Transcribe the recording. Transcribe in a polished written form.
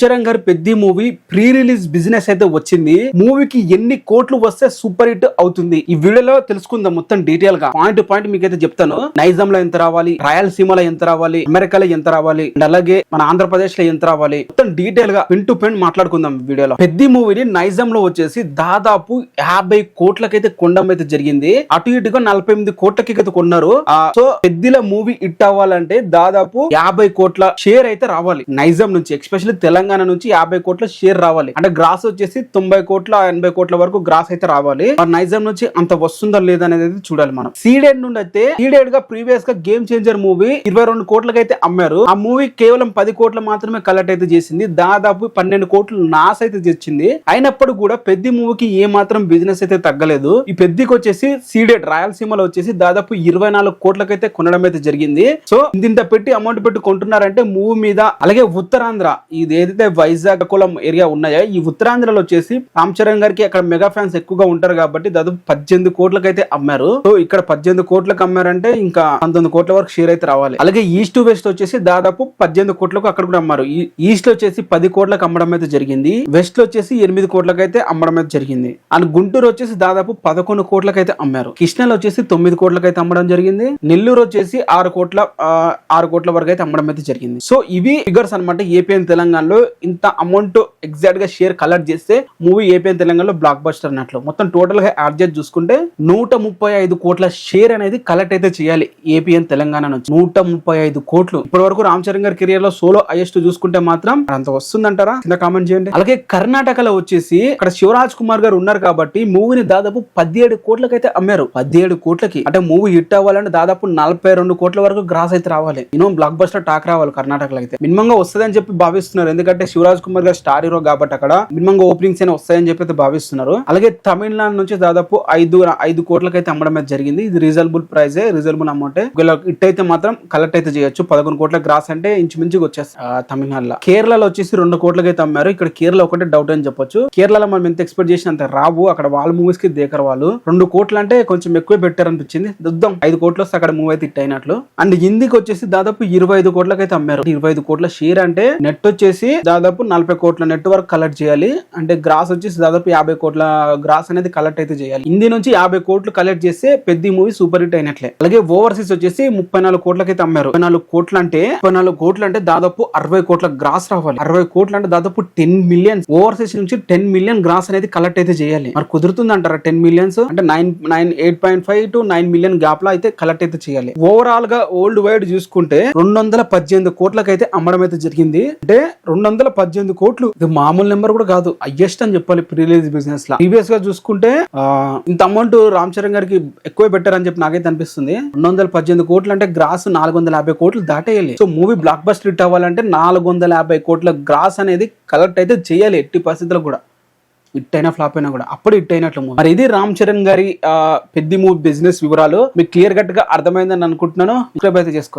చరణ్ గారి పెద్ద movie pre release business అయితే వచ్చింది. మూవీకి ఎన్ని కోట్లు వస్తే సూపర్ హిట్ అవుతుంది ఈ వీడియోలో తెలుసుకుందాం మొత్తం డీటెయిల్ గా. పాయింట్ టు పాయింట్ మీకైతే చెప్తాను. నైజాం లో ఎంత రావాలి, రాయలసీమలో ఎంత రావాలి, అమెరికాలో ఎంత రావాలి, అలాగే మన ఆంధ్రప్రదేశ్ లో ఎంత రావాలి, మొత్తం డీటెయిల్ గా పిన్ టు పిన్ మాట్లాడుకుందాం వీడియోలో. పెద్ద మూవీని నైజాం లో వచ్చేసి దాదాపు 50 కోట్లకైతే కొనడం అయితే జరిగింది. అటు ఇటుగా 48 కోట్లకి అయితే కొన్నారు. సో పెద్దల మూవీ హిట్ అవ్వాలంటే దాదాపు 50 కోట్ల షేర్ అయితే రావాలి నైజాం నుంచి, ఎస్పెషల్లీ తెలంగాణ నుంచి 50 కోట్ల షేర్ రావాలి. అంటే గ్రాస్ వచ్చేసి 90 కోట్ల 80 కోట్ల వరకు గ్రాస్ అయితే రావాలి. నైజాం నుంచి అంత వస్తుందా లేదా అనేది చూడాలి మనం. సీడెడ్ నుండి అయితే సీడెడ్ గా ప్రీవియస్ గా గేమ్ చేంజర్ మూవీ 22 కోట్లకి అయితే అమ్మారు. ఆ మూవీ కేవలం 10 కోట్ల మాత్రమే కలెక్ట్ అయితే చేసింది. దాదాపు 12 కోట్లు నాస్ అయితే తెచ్చింది. అయినప్పుడు కూడా పెద్ద మూవీకి ఏ మాత్రం బిజినెస్ అయితే తగ్గలేదు. ఈ పెద్దకి వచ్చేసి సీడెడ్ రాయలసీమలో వచ్చేసి దాదాపు 24 కోట్లకైతే కొనడం అయితే జరిగింది. సో ఇంత పెట్టి అమౌంట్ పెట్టి కొంటున్నారంటే మూవీ మీద. అలాగే ఉత్తరాంధ్ర ఇది ఏదైతే వైజాగ్ కులం ఏరియా ఉన్నాయో ఈ ఉత్తరాంధ్రలో వచ్చేసి రామ్ చరణ్ గారికి అక్కడ మెగా ఫ్యాన్స్ ఎక్కువగా ఉంటారు కాబట్టి దాదాపు 18 కోట్లకైతే అమ్మారు. సో ఇక్కడ 18 కోట్లకు అమ్మారంటే ఇంకా 19 కోట్ల వరకు షేర్ అయితే రావాలి. అలాగే ఈస్ట్ వెస్ట్ వచ్చేసి దాదాపు 18 కోట్లకు అక్కడ కూడా అమ్మారు. ఈస్ట్ లో వచ్చేసి 10 కోట్లకు అమ్మడం అయితే జరిగింది. వెస్ట్ లో వచ్చేసి 8 కోట్లకైతే అమ్మడం అయితే జరిగింది. అండ్ గుంటూరు వచ్చేసి దాదాపు 11 కోట్లకైతే అమ్మారు. కృష్ణలో వచ్చేసి 9 కోట్లకైతే అమ్మడం జరిగింది. నెల్లూరు వచ్చేసి 6 కోట్ల వరకు అయితే అమ్మడం అయితే జరిగింది. సో ఇవి ఫిగర్స్ అనమాట. ఏపీ అండ్ తెలంగాణలో ఇంత అమౌంట్ ఎగ్జాక్ట్ గా షేర్ కలెక్ట్ చేస్తే మూవీ ఏపీ అండ్ తెలంగాణలో బ్లాక్ బస్టర్ అన్నట్లు. మొత్తం టోటల్ గా యాడ్ చేసి చూసుకుంటే 135 కోట్ల షేర్ అనేది కలెక్ట్ అయితే చేయాలి ఏపీ అండ్ తెలంగాణ నుంచి. 135 కోట్లు. ఇప్పటి వరకు రామ్ చరణ్ గారి కెరియర్ లో సోలో హైయెస్ట్ చూసుకుంటే మాత్రం అంత వస్తుందంటారా? కింద కామెంట్ చేయండి. అలాగే కర్ణాటకలో వచ్చేసి అక్కడ శివరాజ్ కుమార్ గారు ఉన్నారు కాబట్టి మూవీని దాదాపు 17 కోట్లకైతే అమ్మారు. 17 కోట్లకి అంటే మూవీ హిట్ అవ్వాలంటే దాదాపు 42 కోట్ల వరకు గ్రాస్ అయితే రావాలి. బ్లాక్ బస్టర్ టాక్ రావాలి కర్ణాటకలో అయితే. మినిమం గా వస్తుందని చెప్పి భావిస్తున్నారు. ఎందుకంటే శివరాజ్ కుమార్ గారు స్టార్ హీరో కాబట్టి అక్కడ మినిమం గా ఓపెనింగ్స్ అయినా వస్తాయని చెప్పి భావిస్తున్నారు. అలాగే తమిళనాడు నుంచి దాదాపు 5 కోట్లకైతే అమ్మడం అయితే జరిగింది. ఇది reasonable price, reasonable amount. It అయితే మాత్రం కలెక్ట్ అయితే చేయొచ్చు. 11 కోట్ల గ్రాస్ అంటే ఇంచుమించుగా వచ్చేస్తుంది తమిళనాడులో. కేరళలో వచ్చేసి 2 కోట్లకైతే అమ్మారు. ఇక్కడ కేరళ ఒకటే డౌట్ అని చెప్పొచ్చు. కేరళలో మనం ఎంత ఎక్స్పెక్ట్ చేసినంత రావు. అక్కడ వాళ్ళ మూవీస్ కి దేకర్ వాళ్ళు 2 కోట్లు అంటే కొంచెం ఎక్కువ పెట్టారు అనిపించింది. చూద్దాం 5 కోట్లు వస్తే అక్కడ మూవీ అయితే హిట్ అయినట్లు. అండ్ హిందీకి వచ్చేసి దాదాపు 25 కోట్లకైతే అమ్మారు. 25 కోట్ల షేర్ అంటే నెట్ వచ్చేసి దాదాపు 40 కోట్ల నెట్ వరకు కలెక్ట్ చేయాలి. అంటే గ్రాస్ వచ్చేసి దాదాపు 50 కోట్ల గ్రాస్ అనేది కలెక్ట్ అయితే చేయాలి. హిందీ నుంచి 50 కోట్లు కలెక్ట్ చేస్తే పెద్ద మూవీ సూపర్ హిట్ అయినట్లే. అలాగే ఓవర్సీస్ వచ్చేసి 34 కోట్లకైతే అమ్మారు. 34 కోట్లు అంటే దాదాపు 60 కోట్ల గ్రాస్ రావాలి. 60 కోట్లు అంటే దాదాపు 10 మిలియన్. ఓవర్సీస్ నుంచి 10 మిలియన్ గ్రాస్ అనేది కలెక్ట్ అయితే చేయాలి. మరి కుదురుతుంది అంటారా? 10 మిలియన్స్ అంటే 8.5 to 9 మిలియన్ గ్యాప్ లో అయితే కలెక్ట్ అయితే చేయాలి. ఓవరాల్ గా వరల్డ్ వైడ్ చూసుకుంటే 218 కోట్లకైతే అమ్మడం అయితే జరిగింది. అంటే 218 కోట్లు ఇది మామూలు నెంబర్ కూడా కాదు, హైయెస్ట్ అని చెప్పాలి ప్రీ రిలీజ్ బిజినెస్ లా. ప్రీవియస్ గా చూసుకుంటే ఇంత అమౌంట్ రామ్ చరణ్ గారికి ఎక్కువ పెట్టారని చెప్పి నాకైతే అనిపిస్తుంది. 218 కోట్లు అంటే గ్రాస్ 450 కోట్లు దాటేయాలి. So movie blockbuster hit అవ్వాలంటే 450 కోట్ల గ్రాస్ అనేది కలెక్ట్ అయితే చేయాలి. ఎట్టి పరిస్థితుల్లో కూడా హిట్ అయినా ఫ్లాప్ అయినా కూడా అప్పుడు హిట్ అయినట్లు. మరి ఇది రామ్ చరణ్ గారి పెద్ద మూవీ బిజినెస్ వివరాలు. మీకు క్లియర్ కట్ గా అర్థమైందని అనుకుంటున్నాను. సబ్స్క్రైబ్ అయితే చేసుకోండి.